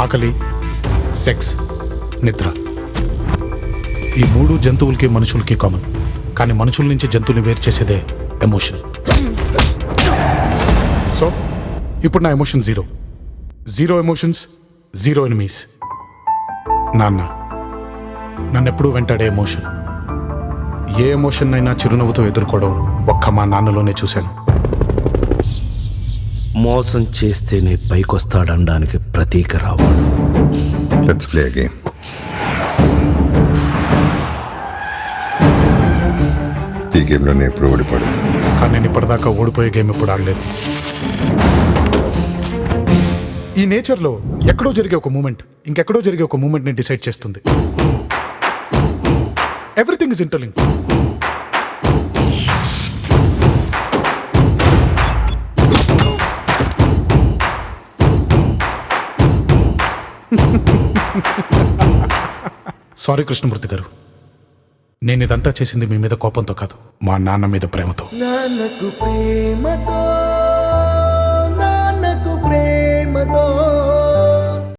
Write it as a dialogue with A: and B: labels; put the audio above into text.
A: ఆకలి, సెక్స్, నిద్ర. ఈ 3 జంతువులకి మనుషులకి కామన్. కానీ మనుషుల నుంచి జంతువుని వేరు చేసేదే ఎమోషన్. సో ఇప్పుడు నా emotion zero emotions, zero enemies. నాన్న నన్నెప్పుడూ వెంటాడే ఎమోషన్. ఏ ఎమోషన్ అయినా చిరునవ్వుతో ఎదుర్కోవడం ఒక్క మా నాన్నలోనే చూశాను.
B: మోసం చేస్తేనే పైకొస్తాడనడానికి ప్రతీక రావాడు.
C: Let's play a game. ఈ గేమ్లో నేను ఎప్పుడు ఓడిపడదు.
A: కానీ నేను ఇప్పటిదాకా ఓడిపోయే గేమ్ ఎప్పుడు ఆడలేదు. ఈ నేచర్లో ఎక్కడో జరిగే ఒక మూమెంట్ ఇంకెక్కడో జరిగే ఒక మూమెంట్ని డిసైడ్ చేస్తుంది. Everything is interlinked. Sorry Krishnamurthy గారు, నేను ఇదంతా చేసింది మీ మీద కోపంతో కాదు, మా నాన్న మీద ప్రేమతో.
D: నాన్నకు ప్రేమతో